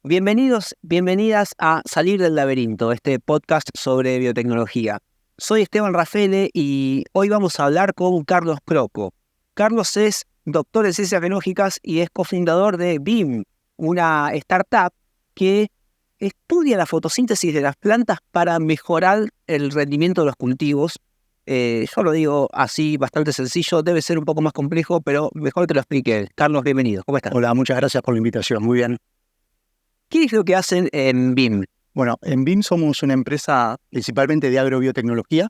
Bienvenidos, bienvenidas a Salir del Laberinto, este podcast sobre biotecnología. Soy Esteban Rafele y hoy vamos a hablar con Carlos Croco. Carlos es doctor en ciencias biológicas y es cofundador de BIM, una startup que estudia la fotosíntesis de las plantas para mejorar el rendimiento de los cultivos. Yo lo digo así, bastante sencillo, debe ser un poco más complejo, pero mejor que lo explique él. Carlos, bienvenido. ¿Cómo estás? Hola, muchas gracias por la invitación. Muy bien. ¿Qué es lo que hacen en BIM? Bueno, en BIM somos una empresa principalmente de agrobiotecnología.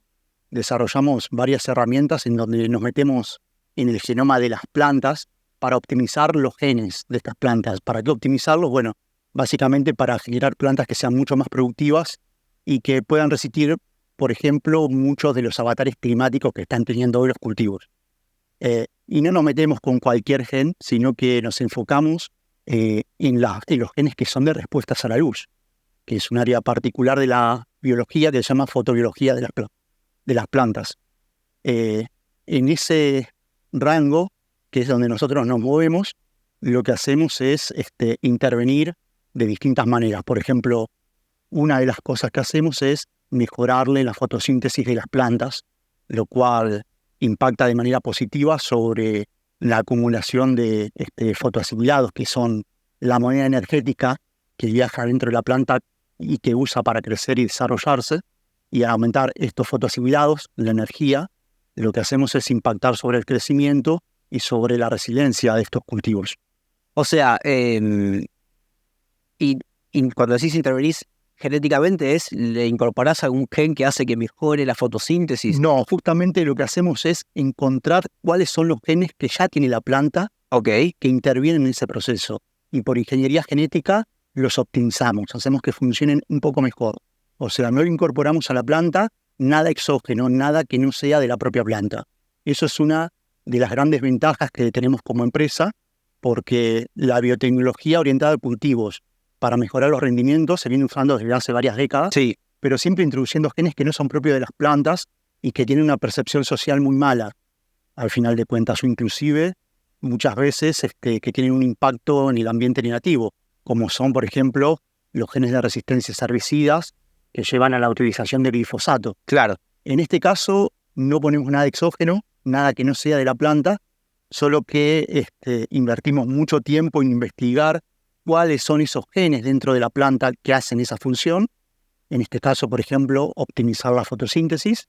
Desarrollamos varias herramientas en donde nos metemos en el genoma de las plantas para optimizar los genes de estas plantas. ¿Para qué optimizarlos? Bueno, básicamente para generar plantas que sean mucho más productivas y que puedan resistir, por ejemplo, muchos de los avatares climáticos que están teniendo hoy los cultivos. Y no nos metemos con cualquier gen, sino que nos enfocamos en los genes que son de respuestas a la luz, que es un área particular de la biología que se llama fotobiología de las plantas. En ese rango, que es donde nosotros nos movemos, lo que hacemos es intervenir de distintas maneras. Por ejemplo, una de las cosas que hacemos es mejorarle la fotosíntesis de las plantas, lo cual impacta de manera positiva sobre la acumulación de fotoasimilados, que son la moneda energética que viaja dentro de la planta y que usa para crecer y desarrollarse. Y al aumentar estos fotoasimilados, la energía, lo que hacemos es impactar sobre el crecimiento y sobre la resiliencia de estos cultivos. O sea, y cuando decís intervenís genéticamente, ¿le incorporás algún gen que hace que mejore la fotosíntesis? No, justamente lo que hacemos es encontrar cuáles son los genes que ya tiene la planta que intervienen en ese proceso. Y por ingeniería genética los optimizamos, hacemos que funcionen un poco mejor. O sea, no le incorporamos a la planta nada exógeno, nada que no sea de la propia planta. Eso es una de las grandes ventajas que tenemos como empresa, porque la biotecnología orientada a cultivos para mejorar los rendimientos se viene usando desde hace varias décadas, Sí. pero siempre introduciendo genes que no son propios de las plantas y que tienen una percepción social muy mala, al final de cuentas, o inclusive muchas veces que tienen un impacto en el ambiente negativo, como son, por ejemplo, los genes de resistencia a herbicidas que llevan a la utilización del glifosato. Claro. En este caso, no ponemos nada exógeno, nada que no sea de la planta, solo que invertimos mucho tiempo en investigar cuáles son esos genes dentro de la planta que hacen esa función. En este caso, por ejemplo, optimizar la fotosíntesis.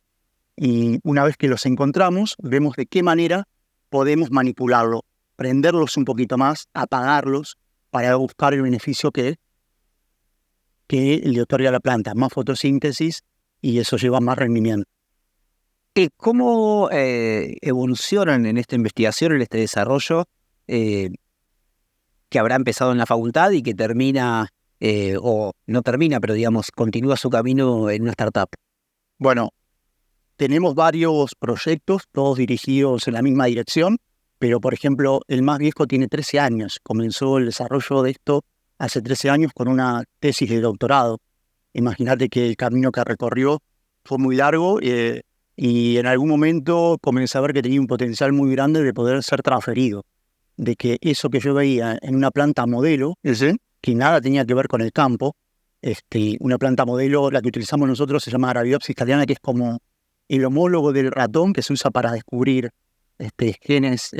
Y una vez que los encontramos, vemos de qué manera podemos manipularlo, prenderlos un poquito más, apagarlos, para buscar el beneficio que le otorga a la planta, más fotosíntesis, y eso lleva más rendimiento. ¿Cómo evolucionan en esta investigación, en este desarrollo que habrá empezado en la facultad y que termina, o no termina, pero digamos, continúa su camino en una startup? Bueno, tenemos varios proyectos, todos dirigidos en la misma dirección, pero por ejemplo, el más viejo tiene 13 años. Comenzó el desarrollo de esto hace 13 años con una tesis de doctorado. Imagínate que el camino que recorrió fue muy largo y en algún momento comencé a ver que tenía un potencial muy grande de poder ser transferido. De que eso que yo veía en una planta modelo, que nada tenía que ver con el campo, una planta modelo, la que utilizamos nosotros, se llama Arabidopsis thaliana, que es como el homólogo del ratón que se usa para descubrir genes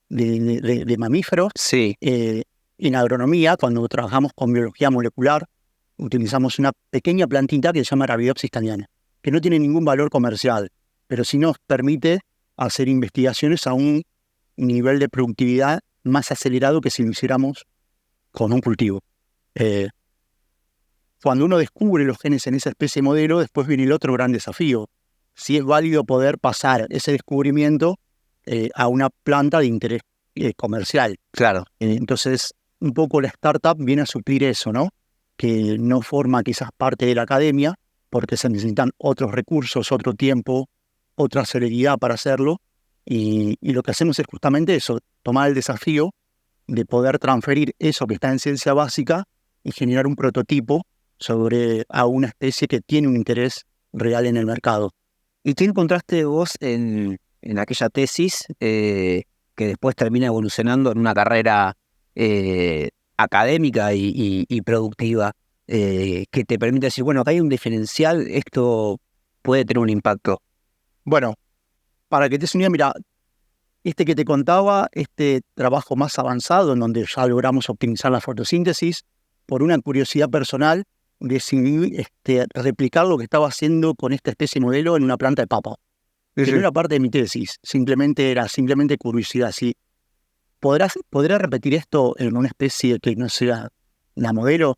de mamíferos. Sí. En agronomía, cuando trabajamos con biología molecular, utilizamos una pequeña plantita que se llama Arabidopsis thaliana, que no tiene ningún valor comercial, pero sí nos permite hacer investigaciones a un nivel de productividad más acelerado que si lo hiciéramos con un cultivo. Cuando uno descubre los genes en esa especie modelo, después viene el otro gran desafío. Si es válido poder pasar ese descubrimiento a una planta de interés comercial. Claro. Entonces, un poco la startup viene a suplir eso, ¿no? Que no forma quizás parte de la academia, porque se necesitan otros recursos, otro tiempo, otra celeridad para hacerlo. Y lo que hacemos es justamente eso, tomar el desafío de poder transferir eso que está en ciencia básica y generar un prototipo a una especie que tiene un interés real en el mercado. ¿Y qué encontraste vos en aquella tesis que después termina evolucionando en una carrera académica y productiva que te permite decir, bueno, acá hay un diferencial, esto puede tener un impacto? Bueno, para que te des una idea, mira, este que te contaba, este trabajo más avanzado en donde ya logramos optimizar la fotosíntesis, por una curiosidad personal, decidí replicar lo que estaba haciendo con esta especie modelo en una planta de papa. Que no era parte de mi tesis, era simplemente curiosidad. Si ¿podrá repetir esto en una especie que no sea la modelo?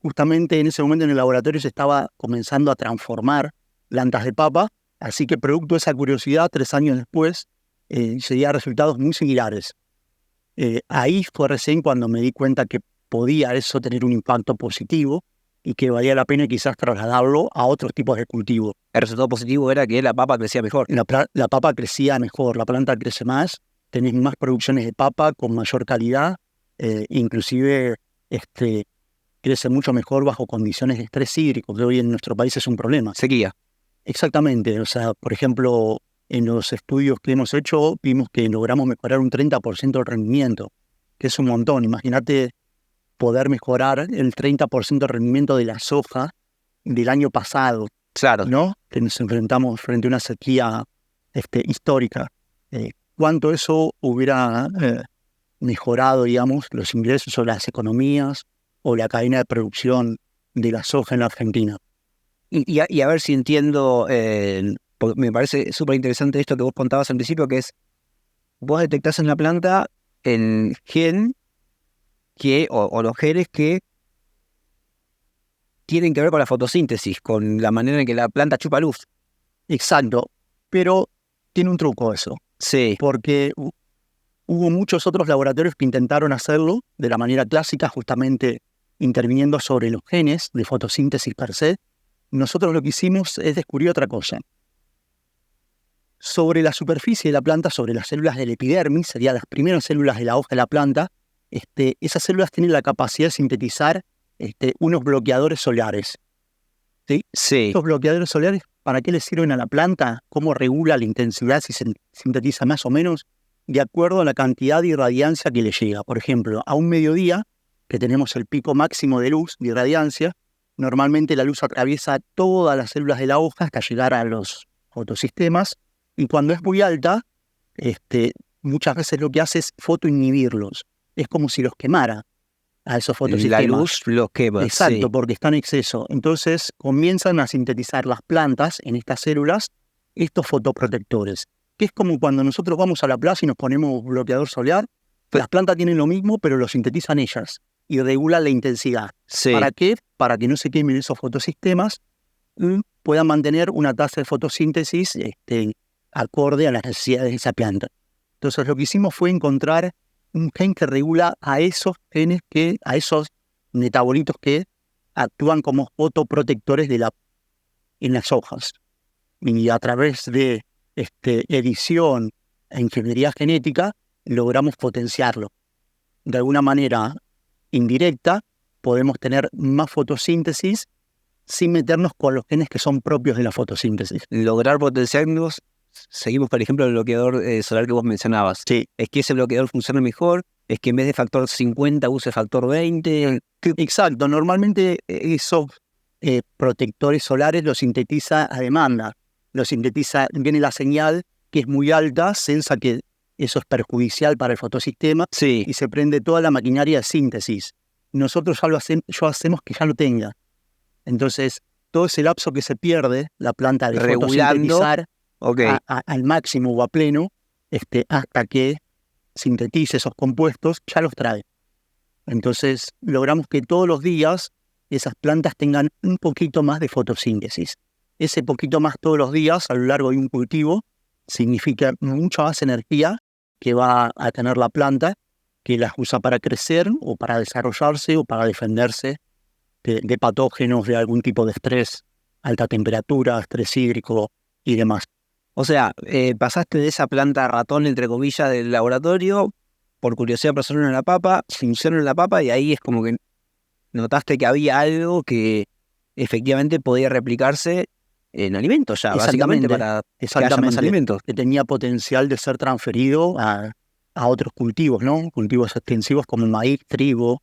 Justamente en ese momento en el laboratorio se estaba comenzando a transformar plantas de papa, así que producto de esa curiosidad, 3 años después, se dieron resultados muy similares. Ahí fue recién cuando me di cuenta que podía eso tener un impacto positivo y que valía la pena quizás trasladarlo a otros tipos de cultivo. El resultado positivo era que la papa crecía mejor. La papa crecía mejor, la planta crece más, tenés más producciones de papa con mayor calidad, inclusive crece mucho mejor bajo condiciones de estrés hídrico, que hoy en nuestro país es un problema. Sequía. Exactamente, o sea, por ejemplo, en los estudios que hemos hecho vimos que logramos mejorar un 30% el rendimiento, que es un montón. Imagínate poder mejorar el 30% del rendimiento de la soja del año pasado. Claro. ¿No? Que nos enfrentamos frente a una sequía histórica. ¿Cuánto eso hubiera mejorado, digamos, los ingresos o las economías o la cadena de producción de la soja en la Argentina? Y a ver si entiendo, porque me parece súper interesante esto que vos contabas al principio, que es, vos detectás en la planta el gen o los genes que tienen que ver con la fotosíntesis, con la manera en que la planta chupa luz. Exacto, pero tiene un truco eso. Sí. Porque hubo muchos otros laboratorios que intentaron hacerlo de la manera clásica, justamente interviniendo sobre los genes de fotosíntesis per se. Nosotros lo que hicimos es descubrir otra cosa. Sobre la superficie de la planta, sobre las células del epidermis, serían las primeras células de la hoja de la planta, esas células tienen la capacidad de sintetizar unos bloqueadores solares. ¿Sí? Sí. Estos bloqueadores solares, ¿para qué le sirven a la planta? ¿Cómo regula la intensidad si se sintetiza más o menos? De acuerdo a la cantidad de irradiancia que le llega. Por ejemplo, a un mediodía, que tenemos el pico máximo de luz, de irradiancia, normalmente la luz atraviesa todas las células de la hoja hasta llegar a los fotosistemas, y cuando es muy alta, muchas veces lo que hace es fotoinhibirlos. Es como si los quemara a esos fotosistemas. La luz los quema. Exacto, sí. Porque está en exceso. Entonces comienzan a sintetizar las plantas en estas células estos fotoprotectores, que es como cuando nosotros vamos a la playa y nos ponemos bloqueador solar. Las plantas tienen lo mismo, pero lo sintetizan ellas y regulan la intensidad. Sí. ¿Para qué? Para que no se quemen esos fotosistemas y puedan mantener una tasa de fotosíntesis acorde a las necesidades de esa planta. Entonces lo que hicimos fue encontrar un gen que regula a esos genes, a esos metabolitos que actúan como fotoprotectores en las hojas. Y a través de edición e ingeniería genética logramos potenciarlo. De alguna manera indirecta podemos tener más fotosíntesis sin meternos con los genes que son propios de la fotosíntesis. Lograr potenciarnos, seguimos por ejemplo el bloqueador solar que vos mencionabas. Sí. Es que ese bloqueador funcione mejor, es que en vez de factor 50 use factor 20. Exacto, normalmente esos protectores solares los sintetiza a demanda. Viene la señal que es muy alta, sensa que eso es perjudicial para el fotosistema, sí. Y se prende toda la maquinaria de síntesis. Nosotros ya hacemos que ya lo tenga. Entonces, todo ese lapso que se pierde, la planta de fotosintetizar al máximo o a pleno, hasta que sintetice esos compuestos, ya los trae. Entonces, logramos que todos los días esas plantas tengan un poquito más de fotosíntesis. Ese poquito más todos los días a lo largo de un cultivo significa mucha más energía que va a tener la planta, que las usa para crecer o para desarrollarse o para defenderse de patógenos, de algún tipo de estrés, alta temperatura, estrés hídrico y demás. O sea, pasaste de esa planta ratón, entre comillas, del laboratorio, por curiosidad personal en la papa, funciona en la papa y ahí es como que notaste que había algo que efectivamente podía replicarse en alimentos ya, básicamente para que haya más alimentos. Que tenía potencial de ser transferido a otros cultivos, ¿no? Cultivos extensivos como maíz, trigo,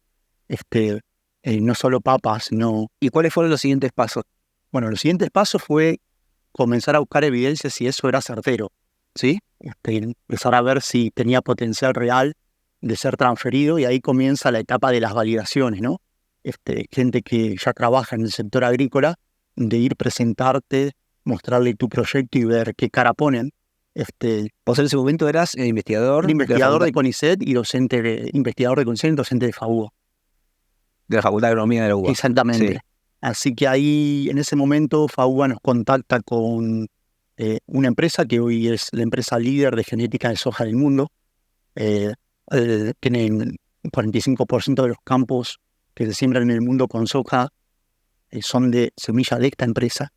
no solo papas, sino... ¿Y cuáles fueron los siguientes pasos? Bueno, los siguientes pasos fue comenzar a buscar evidencia si eso era certero, ¿sí? Empezar a ver si tenía potencial real de ser transferido, y ahí comienza la etapa de las validaciones, ¿no? Gente que ya trabaja en el sector agrícola, de ir presentarte, mostrarle tu proyecto y ver qué cara ponen. Vos en ese momento eras investigador Investigador de CONICET y investigador de CONICET y docente de FAUO. de la Facultad de Agronomía de la UBA. Exactamente. Sí. Así que ahí, en ese momento, FAUA nos contacta con una empresa que hoy es la empresa líder de genética de soja del mundo. Tienen 45% de los campos que se siembran en el mundo con soja son de semilla de esta empresa.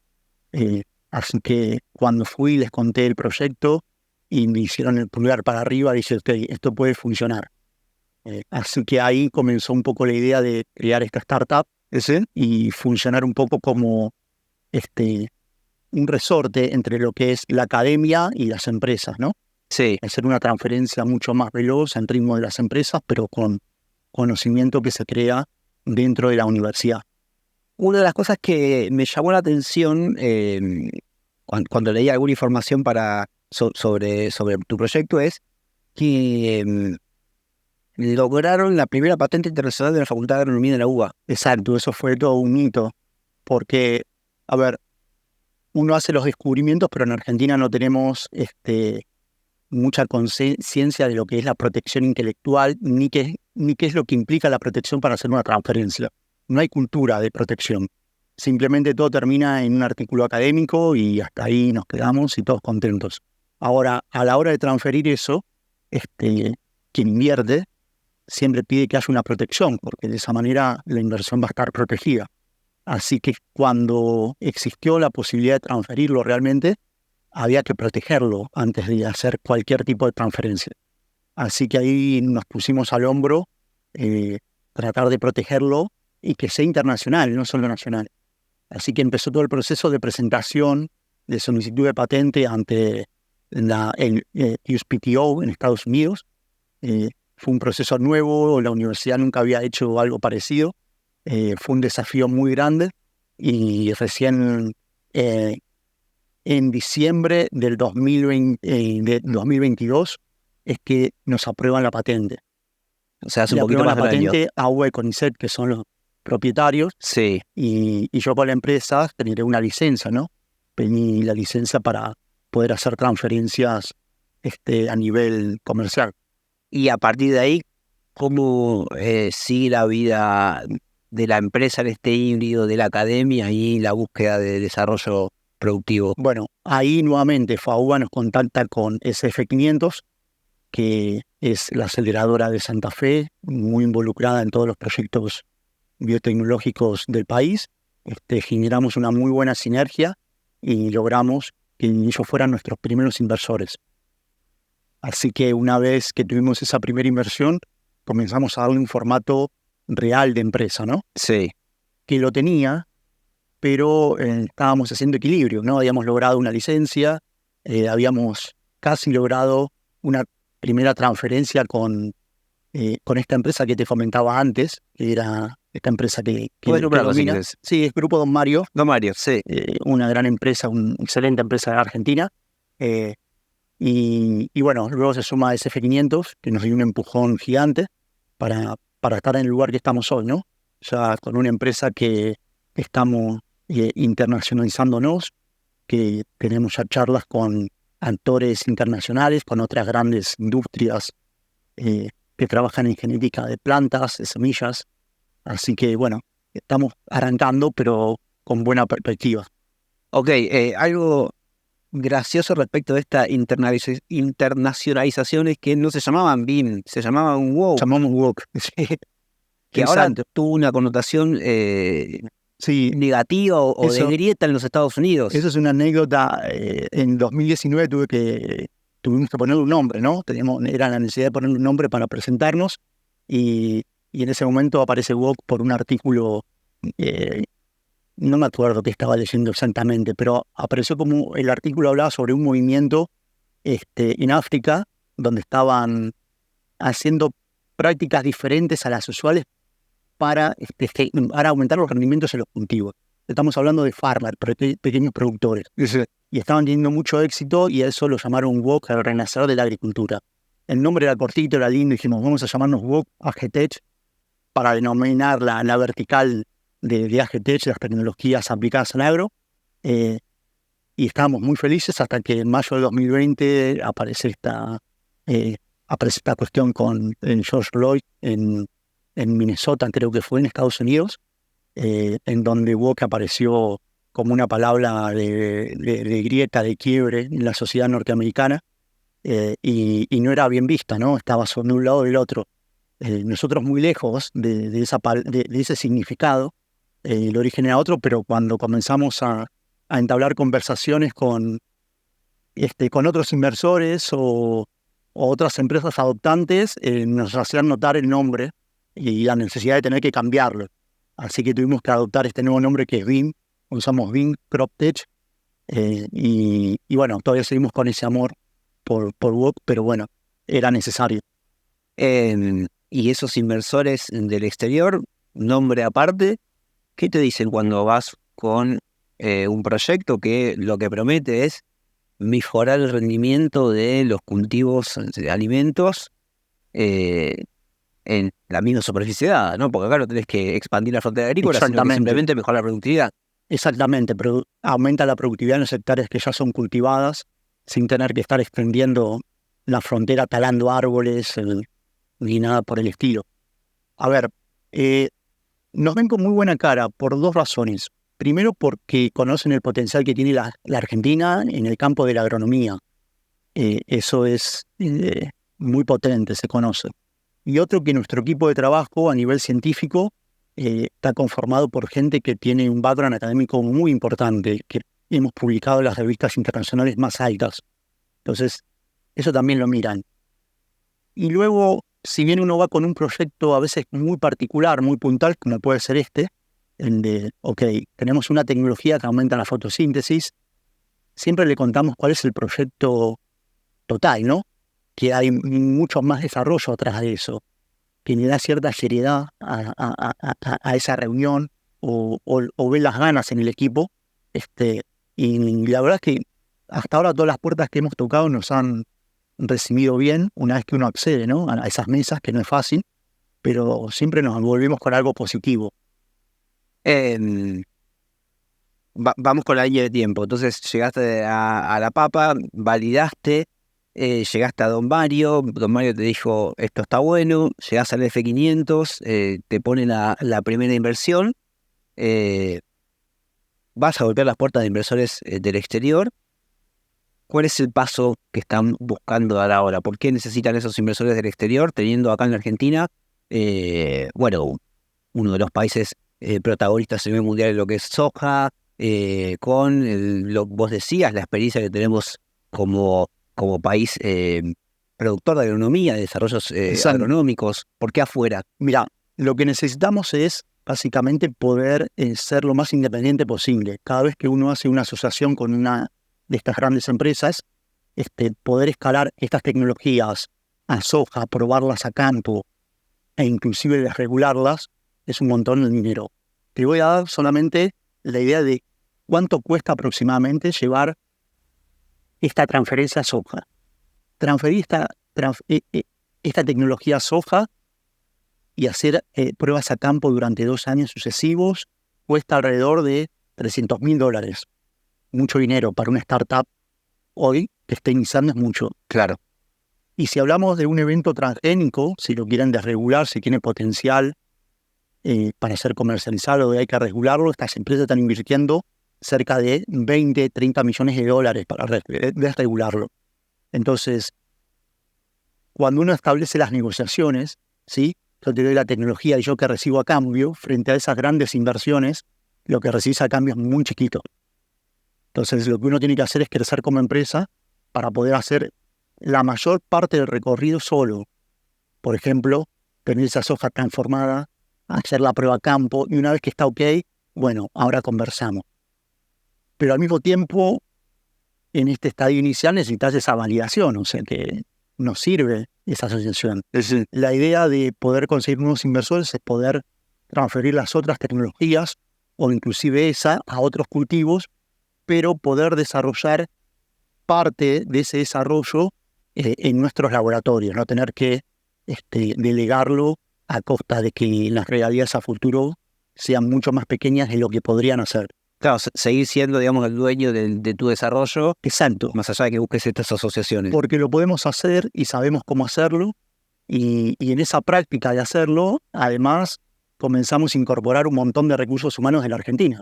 Así que cuando fui, les conté el proyecto y me hicieron el pulgar para arriba y dije, ok, esto puede funcionar. Así que ahí comenzó un poco la idea de crear esta startup y funcionar un poco como un resorte entre lo que es la academia y las empresas, ¿no? Sí. Hacer una transferencia mucho más veloz en ritmo de las empresas, pero con conocimiento que se crea dentro de la universidad. Una de las cosas que me llamó la atención cuando leí alguna información sobre tu proyecto es que lograron la primera patente internacional de la Facultad de Agronomía de la UBA. Exacto, eso fue todo un hito, porque, a ver, uno hace los descubrimientos, pero en Argentina no tenemos mucha conciencia de lo que es la protección intelectual, ni qué es lo que implica la protección para hacer una transferencia. No hay cultura de protección. Simplemente todo termina en un artículo académico y hasta ahí nos quedamos y todos contentos. Ahora, a la hora de transferir eso, quien invierte siempre pide que haya una protección, porque de esa manera la inversión va a estar protegida. Así que cuando existió la posibilidad de transferirlo realmente, había que protegerlo antes de hacer cualquier tipo de transferencia. Así que ahí nos pusimos al hombro, tratar de protegerlo y que sea internacional, no solo nacional. Así que empezó todo el proceso de presentación de solicitud de patente ante el USPTO en Estados Unidos. Fue un proceso nuevo, la universidad nunca había hecho algo parecido. Fue un desafío muy grande y recién en diciembre del 2022 es que nos aprueban la patente. O sea, hace un poquito más de la un año. patente a UE CONICET, que son los propietarios, Sí. y yo con la empresa generé una licencia, ¿no? Pedí la licencia para poder hacer transferencias a nivel comercial. Y a partir de ahí, ¿cómo sigue la vida de la empresa en este híbrido de la academia y la búsqueda de desarrollo productivo? Bueno, ahí nuevamente FAUA nos contacta con SF500, que es la aceleradora de Santa Fe, muy involucrada en todos los proyectos biotecnológicos del país. Generamos una muy buena sinergia y logramos que ellos fueran nuestros primeros inversores. Así que una vez que tuvimos esa primera inversión, comenzamos a darle un formato real de empresa, ¿no? Sí. Que lo tenía, pero estábamos haciendo equilibrio, ¿no? Habíamos logrado una licencia, habíamos casi logrado una primera transferencia con esta empresa que te comentaba antes, que era esta empresa que domina. Sí, es Grupo Don Mario. Don Mario, sí. Una gran empresa, una excelente empresa de Argentina. Y bueno, luego se suma SF500, que nos dio un empujón gigante para estar en el lugar que estamos hoy, ¿no? Ya con una empresa que estamos internacionalizándonos, que tenemos ya charlas con actores internacionales, con otras grandes industrias que trabajan en genética de plantas, de semillas. Así que, bueno, estamos arrancando, pero con buena perspectiva. Ok, algo gracioso respecto de esta internacionalización es que no se llamaban BIM, se llamaban WOC. Llamamos WOC. Que ahora tuvo una connotación negativa o de grieta en los Estados Unidos. Eso es una anécdota. En 2019 tuvimos que ponerle un nombre, ¿no? Era la necesidad de ponerle un nombre para presentarnos y en ese momento aparece WOC por un artículo, no me acuerdo qué estaba leyendo exactamente, pero apareció como el artículo hablaba sobre un movimiento en África donde estaban haciendo prácticas diferentes a las usuales para aumentar los rendimientos en los cultivos. Estamos hablando de farmers, pequeños productores. Sí. Y estaban teniendo mucho éxito y a eso lo llamaron WOC, el renacer de la agricultura. El nombre era cortito, era lindo, dijimos, vamos a llamarnos WOC AGTech para denominar la vertical de AGTech, las tecnologías aplicadas al agro. Y estábamos muy felices hasta que en mayo de 2020 aparece esta cuestión con George Floyd en Minnesota, creo que fue en Estados Unidos, en donde WOC apareció como una palabra de grieta, de quiebre en la sociedad norteamericana, y no era bien vista, ¿no? Estaba sobre un lado y del otro. Nosotros muy lejos de ese significado, el origen era otro, pero cuando comenzamos a entablar conversaciones con otros inversores o otras empresas adoptantes, nos hacían notar el nombre y la necesidad de tener que cambiarlo. Así que tuvimos que adoptar este nuevo nombre que es BIM, usamos BIM CropTech, y bueno, todavía seguimos con ese amor por WOC, pero bueno, era necesario. Y esos inversores del exterior, nombre aparte, ¿qué te dicen cuando vas con un proyecto que lo que promete es mejorar el rendimiento de los cultivos de alimentos en la misma superficie dada, ¿no? Porque acá no tenés que expandir la frontera agrícola, sino que simplemente mejorar la productividad. Exactamente, pero aumenta la productividad en las hectáreas que ya son cultivadas, sin tener que estar extendiendo la frontera, talando árboles, ni nada por el estilo. A ver, nos ven con muy buena cara por dos razones. Primero, porque conocen el potencial que tiene la Argentina en el campo de la agronomía. Eso es muy potente, se conoce. Y otro, que nuestro equipo de trabajo a nivel científico está conformado por gente que tiene un background académico muy importante, que hemos publicado en las revistas internacionales más altas. Entonces, eso también lo miran. Y luego, si bien uno va con un proyecto a veces muy particular, muy puntual, como puede ser tenemos una tecnología que aumenta la fotosíntesis, siempre le contamos cuál es el proyecto total, ¿no? Que hay mucho más desarrollo atrás de eso, que le da cierta seriedad a esa reunión o ve las ganas en el equipo. Y la verdad es que hasta ahora todas las puertas que hemos tocado nos han recibido bien una vez que uno accede, ¿no? A esas mesas, que no es fácil, pero siempre nos volvemos con algo positivo. Vamos con la línea de tiempo. Entonces llegaste a La Papa, validaste, llegaste a Don Mario te dijo, esto está bueno, llegás al F500, te pone la primera inversión, vas a golpear las puertas de inversores del exterior. ¿Cuál es el paso que están buscando dar ahora? ¿Por qué necesitan esos inversores del exterior, teniendo acá en la Argentina, uno de los países protagonistas a nivel mundial en lo que es soja, con lo que vos decías, la experiencia que tenemos como país productor de agronomía, de desarrollos agronómicos? ¿Por qué afuera? Mira, lo que necesitamos es básicamente poder ser lo más independiente posible. Cada vez que uno hace una asociación con una de estas grandes empresas, poder escalar estas tecnologías a soja, probarlas a campo e inclusive desregularlas, es un montón de dinero. Te voy a dar solamente la idea de cuánto cuesta aproximadamente llevar esta transferencia a soja. Transferir esta tecnología a soja y hacer pruebas a campo durante 2 años sucesivos cuesta alrededor de $300.000. Mucho dinero para una startup hoy que está iniciando, es mucho. Claro. Y si hablamos de un evento transgénico, si lo quieren desregular, si tiene potencial para ser comercializado y hay que regularlo, estas empresas están invirtiendo cerca de 20, 30 millones de dólares para desregularlo. Entonces, cuando uno establece las negociaciones, ¿sí? Yo te doy la tecnología y yo que recibo a cambio, frente a esas grandes inversiones, lo que recibes a cambio es muy chiquito. Entonces, lo que uno tiene que hacer es crecer como empresa para poder hacer la mayor parte del recorrido solo. Por ejemplo, tener esa soja transformada, hacer la prueba a campo, y una vez que está ok, bueno, ahora conversamos. Pero al mismo tiempo, en este estadio inicial necesitas esa validación, o sea que nos sirve esa asociación. La idea de poder conseguir nuevos inversores es poder transferir las otras tecnologías o inclusive esa a otros cultivos, pero poder desarrollar parte de ese desarrollo en nuestros laboratorios, no tener que delegarlo a costa de que las regalías a futuro sean mucho más pequeñas de lo que podrían hacer. Claro, seguir siendo, digamos, el dueño de tu desarrollo, Exacto. más allá de que busques estas asociaciones. Porque lo podemos hacer y sabemos cómo hacerlo, y en esa práctica de hacerlo, además, comenzamos a incorporar un montón de recursos humanos de la Argentina,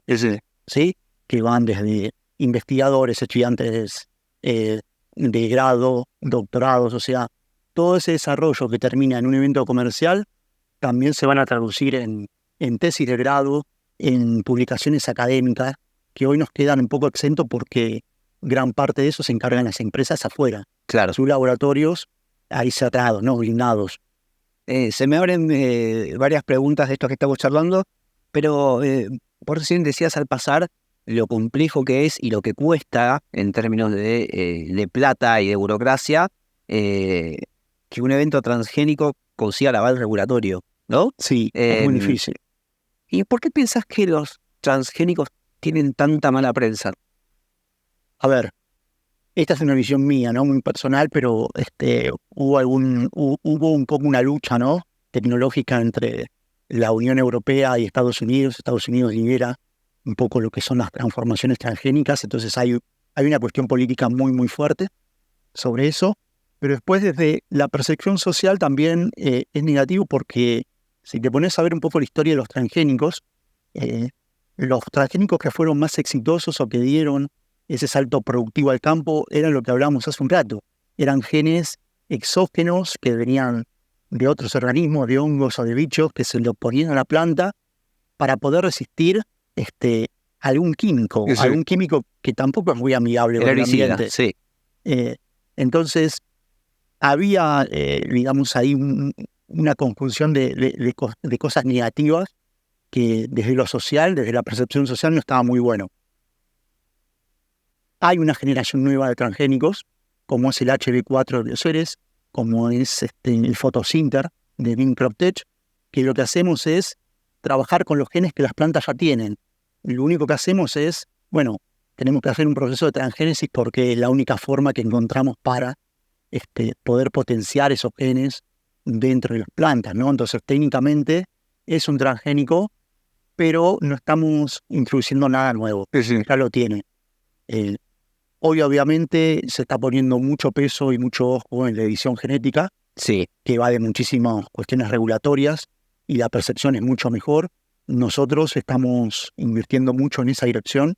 ¿sí? Que van desde investigadores, estudiantes de grado, doctorados, o sea, todo ese desarrollo que termina en un evento comercial también se van a traducir en tesis de grado, en publicaciones académicas, que hoy nos quedan un poco exentos porque gran parte de eso se encargan las empresas afuera. Claro. Sus laboratorios ahí cerrados, ¿no? Blindados. Se me abren varias preguntas de esto que estamos charlando, pero por recién decías al pasar lo complejo que es y lo que cuesta en términos de plata y de burocracia que un evento transgénico consiga el aval regulatorio, ¿no? Sí, es muy difícil. ¿Y por qué piensas que los transgénicos tienen tanta mala prensa? A ver, esta es una visión mía, ¿no? Muy personal, pero hubo un poco una lucha, ¿no? Tecnológica entre la Unión Europea y Estados Unidos. Estados Unidos lidera un poco lo que son las transformaciones transgénicas, entonces hay una cuestión política muy, muy fuerte sobre eso. Pero después, desde la percepción social también es negativo, porque si te pones a ver un poco la historia de los transgénicos que fueron más exitosos o que dieron ese salto productivo al campo eran lo que hablábamos hace un rato. Eran genes exógenos que venían de otros organismos, de hongos o de bichos, que se lo ponían a la planta para poder resistir algún químico, Sí. algún químico que tampoco es muy amigable con el ambiente. Sí. Entonces, había, digamos, ahí una conjunción de cosas negativas que desde lo social, desde la percepción social, no estaba muy bueno. Hay una generación nueva de transgénicos, como es el HB4 de Bioceres, como es el Photosinter de Bincroptech, que lo que hacemos es trabajar con los genes que las plantas ya tienen. Lo único que hacemos es, tenemos que hacer un proceso de transgénesis porque es la única forma que encontramos para poder potenciar esos genes dentro de las plantas, ¿no? Entonces, técnicamente es un transgénico, pero no estamos introduciendo nada nuevo. Sí. Ya lo tiene. Hoy, obviamente, se está poniendo mucho peso y mucho ojo en la edición genética, Sí. que va de muchísimas cuestiones regulatorias y la percepción es mucho mejor. Nosotros estamos invirtiendo mucho en esa dirección.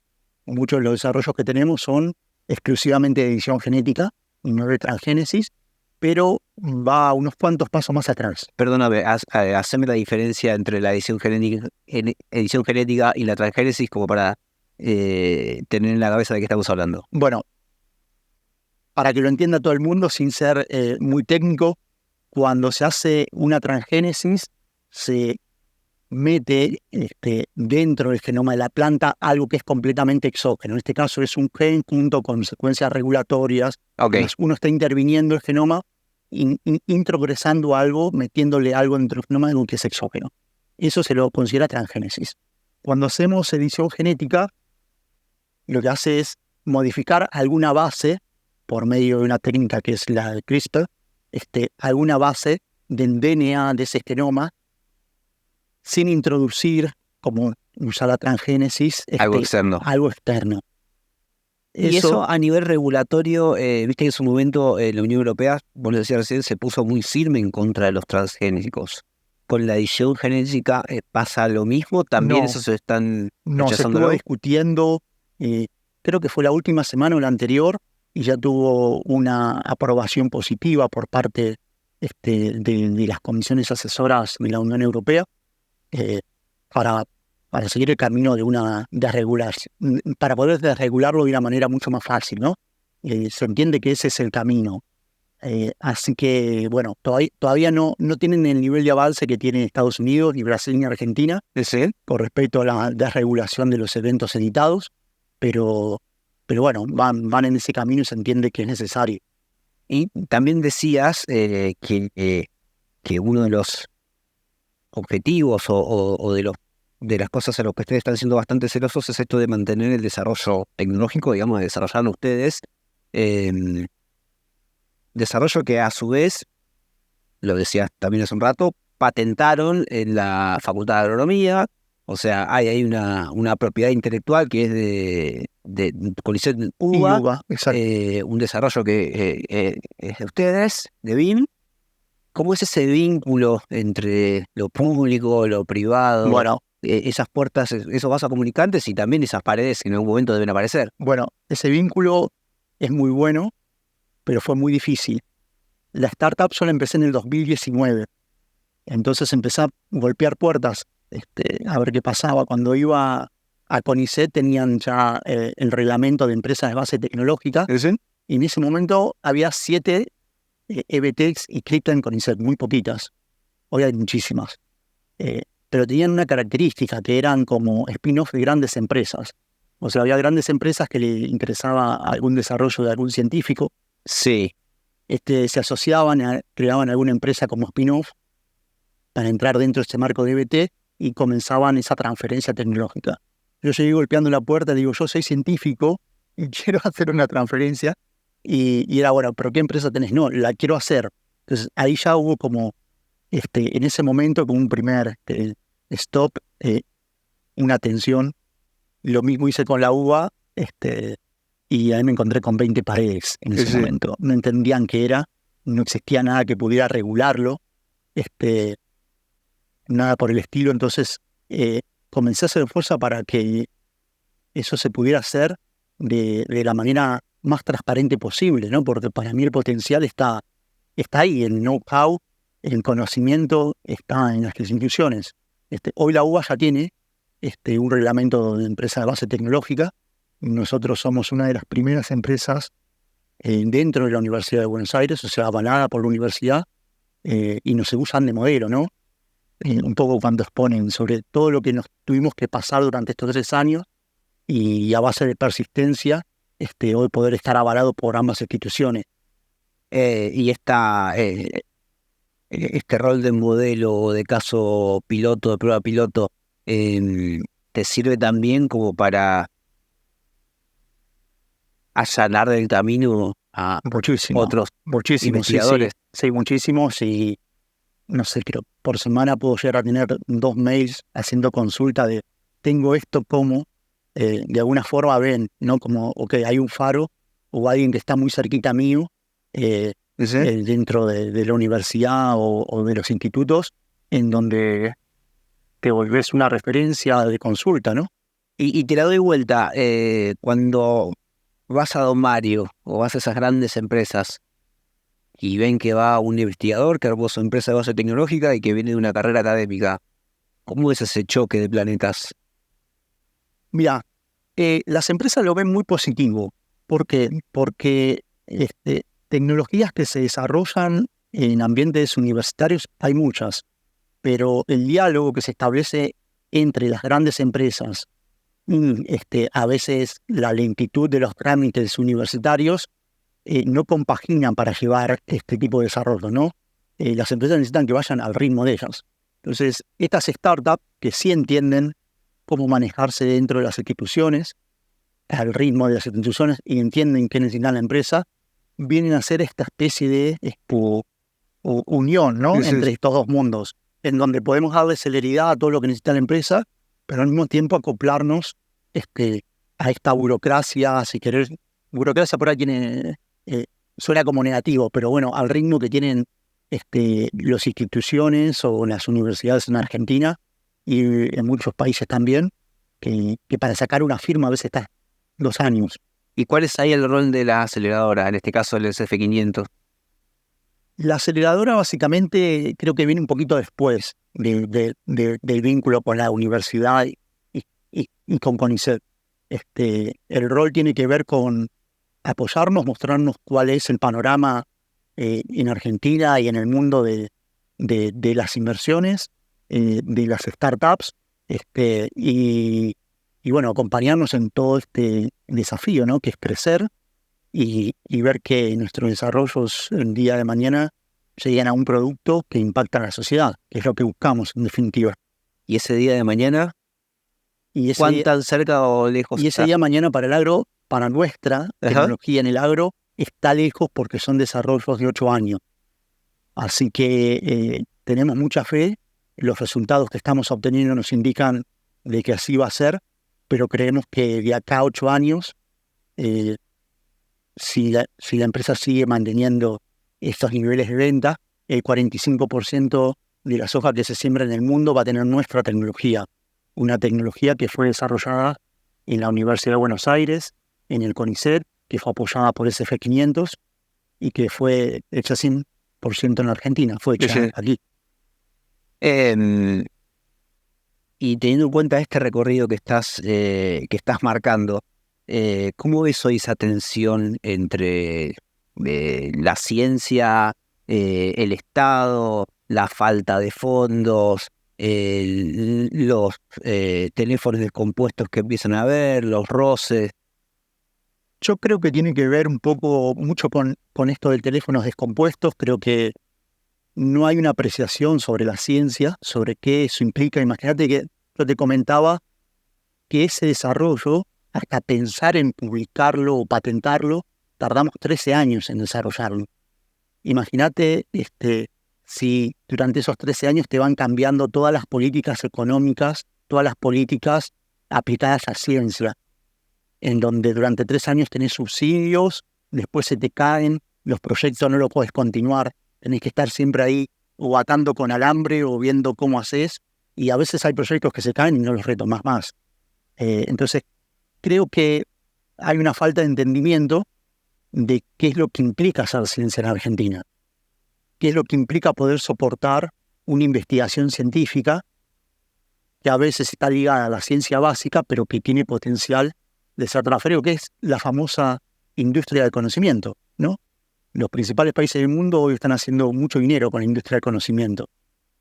Muchos de los desarrollos que tenemos son exclusivamente de edición genética y no de transgénesis, pero va unos cuantos pasos más atrás. Perdóname, haceme la diferencia entre la edición genética y la transgénesis como para tener en la cabeza de qué estamos hablando. Bueno, para que lo entienda todo el mundo sin ser muy técnico, cuando se hace una transgénesis, se mete dentro del genoma de la planta algo que es completamente exógeno. En este caso es un gen junto con secuencias regulatorias. Okay. Uno está interviniendo el genoma, introgresando algo, metiéndole algo dentro del genoma, algo que es exógeno. Eso se lo considera transgénesis. Cuando hacemos edición genética, lo que hace es modificar alguna base por medio de una técnica que es la de CRISPR, alguna base del DNA de ese genoma, sin introducir, como usar la transgénesis, algo externo. Y eso a nivel regulatorio, viste que en su momento la Unión Europea, vos lo decías recién, se puso muy firme en contra de los transgénicos. ¿Con la edición genética pasa lo mismo? ¿También eso se están rechazando? No, se estuvo discutiendo, creo que fue la última semana o la anterior, y ya tuvo una aprobación positiva por parte de las comisiones asesoras de la Unión Europea, para seguir el camino de una desregulación, para poder desregularlo de una manera mucho más fácil, ¿no? Se entiende que ese es el camino. Así que, todavía no tienen el nivel de avance que tienen Estados Unidos, ni Brasil, ni Argentina, con respecto a la desregulación de los eventos editados, pero van en ese camino y se entiende que es necesario. Y también decías que uno de los objetivos o de las cosas en las que ustedes están siendo bastante celosos es esto de mantener el desarrollo tecnológico, digamos, de desarrollarlo ustedes. Desarrollo que a su vez, lo decías también hace un rato, patentaron en la Facultad de Agronomía. O sea, hay una propiedad intelectual que es de CONICET Y UBA, uva, exacto. un desarrollo que es de ustedes, de BIM. ¿Cómo es ese vínculo entre lo público, lo privado, Bueno, esas puertas, esos vasos comunicantes y también esas paredes que en algún momento deben aparecer? bueno, ese vínculo es muy bueno, pero fue muy difícil. La startup solo empecé en el 2019, entonces empecé a golpear puertas, a ver qué pasaba. Cuando iba a CONICET tenían ya el reglamento de empresas de base tecnológica, y en ese momento había 7 EBTEX y cripto en CONICET, muy poquitas. Hoy hay muchísimas. Pero tenían una característica que eran como spin-off de grandes empresas. O sea, había grandes empresas que le interesaba algún desarrollo de algún científico, Sí, se asociaban, creaban alguna empresa como spin-off para entrar dentro de este marco de EBT y comenzaban esa transferencia tecnológica. Yo llegué golpeando la puerta y digo, yo soy científico y quiero hacer una transferencia. Y era, bueno, ¿pero qué empresa tenés? No, la quiero hacer. Entonces ahí ya hubo como, en ese momento, como un primer stop, una tensión. Lo mismo hice con la uva, y ahí me encontré con 20 paredes en ese momento. No entendían qué era, no existía nada que pudiera regularlo, nada por el estilo. Entonces comencé a hacer fuerza para que eso se pudiera hacer de la manera más transparente posible, ¿no? Porque para mí el potencial está ahí, el know-how, el conocimiento está en las instituciones. Hoy la UBA ya tiene un reglamento de empresa de base tecnológica. Nosotros somos una de las primeras empresas dentro de la Universidad de Buenos Aires, o sea, avalada por la universidad, y nos usan de modelo, ¿no? Un poco cuando exponen sobre todo lo que nos tuvimos que pasar durante estos 3 años y a base de persistencia, hoy poder estar avalado por ambas instituciones. y este rol de modelo o de caso piloto, de prueba piloto, te sirve también como para allanar el camino a Muchísimo, otros muchísimo, sí, sí, investigadores. sí, muchísimos. Y no sé, creo, por semana puedo llegar a tener 2 mails haciendo consulta de, tengo esto como, de alguna forma ven, ¿no? Como, ok, hay un faro o alguien que está muy cerquita mío, dentro de la universidad o de los institutos, en donde te volvés una referencia de consulta, ¿no? Y te la doy vuelta, cuando vas a Don Mario o vas a esas grandes empresas y ven que va un investigador que armó su empresa de base tecnológica y que viene de una carrera académica, ¿cómo es ese choque de planetas? Mira, las empresas lo ven muy positivo. ¿Por qué? Porque tecnologías que se desarrollan en ambientes universitarios hay muchas, pero el diálogo que se establece entre las grandes empresas y a veces la lentitud de los trámites universitarios no compaginan para llevar este tipo de desarrollo, ¿no? Las empresas necesitan que vayan al ritmo de ellas. Entonces, estas startups que sí entienden cómo manejarse dentro de las instituciones, al ritmo de las instituciones, y entienden qué necesita la empresa, vienen a hacer esta especie de unión, ¿no? Entre estos dos mundos, en donde podemos darle celeridad a todo lo que necesita la empresa, pero al mismo tiempo acoplarnos a esta burocracia, si querés. Burocracia por ahí suena como negativo, pero bueno, al ritmo que tienen las instituciones o las universidades en Argentina y en muchos países también, que para sacar una firma a veces está 2 años. ¿Y cuál es ahí el rol de la aceleradora, en este caso el SF500? La aceleradora básicamente creo que viene un poquito después del vínculo con la universidad y con CONICET. El rol tiene que ver con apoyarnos, mostrarnos cuál es el panorama en Argentina y en el mundo de las inversiones, de las startups, y bueno, acompañarnos en todo este desafío, ¿no? Que es crecer y ver que nuestros desarrollos el día de mañana lleguen a un producto que impacta a la sociedad, que es lo que buscamos en definitiva. ¿Y ese día de mañana, Y ese cuán día, tan cerca o lejos y ese está? día mañana para el agro, para nuestra Ajá. tecnología en el agro, está lejos porque son desarrollos de 8 años. Así que tenemos mucha fe, los resultados que estamos obteniendo nos indican de que así va a ser, pero creemos que de acá a 8 años, eh, si la empresa sigue manteniendo estos niveles de venta, el 45% de la soja que se siembra en el mundo va a tener nuestra tecnología, una tecnología que fue desarrollada en la Universidad de Buenos Aires, en el CONICET, que fue apoyada por SF500 y que fue hecha 100% en la Argentina, fue hecha Sí. aquí. Em, y teniendo en cuenta este recorrido que estás marcando, ¿cómo ves hoy esa tensión entre la ciencia, el Estado, la falta de fondos, los teléfonos descompuestos que empiezan a haber, los roces? Yo creo que tiene que ver mucho con esto del teléfonos descompuestos. Creo que no hay una apreciación sobre la ciencia, sobre qué eso implica. Imagínate que yo te comentaba que ese desarrollo, hasta pensar en publicarlo o patentarlo, tardamos 13 años en desarrollarlo. Imagínate si durante esos 13 años te van cambiando todas las políticas económicas, todas las políticas aplicadas a ciencia, en donde durante 3 años tenés subsidios, después se te caen, los proyectos no los podés continuar, tenés que estar siempre ahí o atando con alambre o viendo cómo haces, y a veces hay proyectos que se caen y no los retomas más. Entonces, creo que hay una falta de entendimiento de qué es lo que implica hacer ciencia en Argentina, qué es lo que implica poder soportar una investigación científica que a veces está ligada a la ciencia básica, pero que tiene potencial de ser transferido, que es la famosa industria del conocimiento, ¿no? Los principales países del mundo hoy están haciendo mucho dinero con la industria del conocimiento.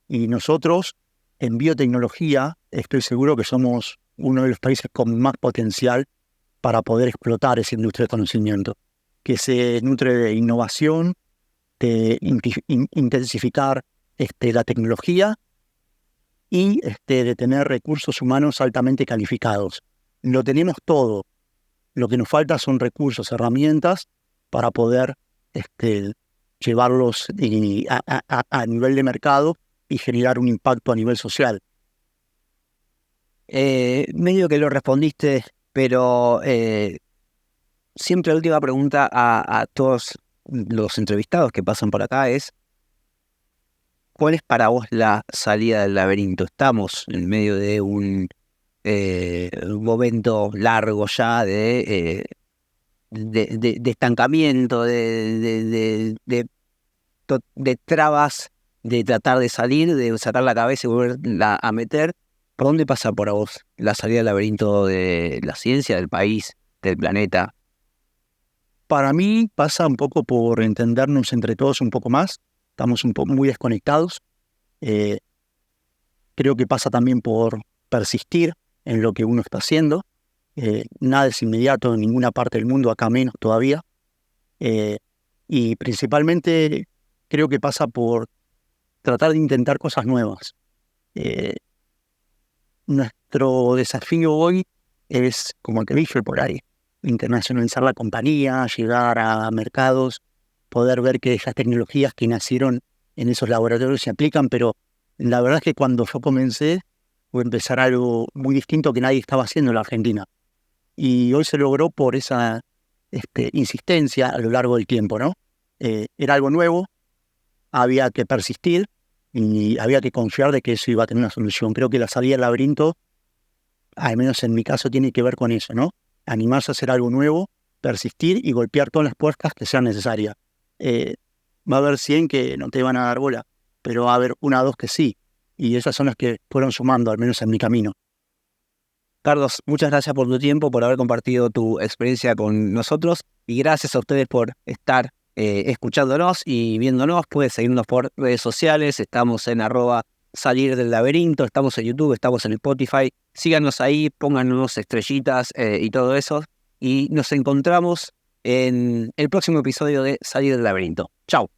Y nosotros, en biotecnología, estoy seguro que somos uno de los países con más potencial para poder explotar esa industria del conocimiento, que se nutre de innovación, de intensificar la tecnología y de tener recursos humanos altamente calificados. Lo tenemos todo. Lo que nos falta son recursos, herramientas para poder llevarlos a nivel de mercado y generar un impacto a nivel social. Medio que lo respondiste, pero siempre la última pregunta a todos los entrevistados que pasan por acá es: ¿cuál es para vos la salida del laberinto? Estamos en medio de un momento largo ya de estancamiento, de trabas, de tratar de salir, de sacar la cabeza y volverla a meter. ¿Por dónde pasa para vos la salida del laberinto de la ciencia, del país, del planeta? Para mí pasa un poco por entendernos entre todos un poco más. Estamos muy desconectados. Creo que pasa también por persistir en lo que uno está haciendo. Nada es inmediato en ninguna parte del mundo, acá menos todavía. Y principalmente creo que pasa por tratar de intentar cosas nuevas. Nuestro desafío hoy es, como te dije por ahí, internacionalizar la compañía, llegar a mercados, poder ver que esas tecnologías que nacieron en esos laboratorios se aplican, pero la verdad es que cuando yo comencé, fue empezar algo muy distinto que nadie estaba haciendo en la Argentina. Y hoy se logró por esa insistencia a lo largo del tiempo, ¿no? Era algo nuevo, había que persistir y había que confiar de que eso iba a tener una solución. Creo que la salida del laberinto, al menos en mi caso, tiene que ver con eso, ¿no? Animarse a hacer algo nuevo, persistir y golpear todas las puertas que sean necesarias. Va a haber 100 que no te van a dar bola, pero va a haber 1 o 2 que sí. Y esas son las que fueron sumando, al menos en mi camino. Carlos, muchas gracias por tu tiempo, por haber compartido tu experiencia con nosotros, y gracias a ustedes por estar escuchándonos y viéndonos. Pueden seguirnos por redes sociales, estamos en @salir del laberinto, estamos en YouTube, estamos en Spotify. Síganos ahí, pónganos estrellitas y todo eso, y nos encontramos en el próximo episodio de Salir del laberinto. Chau.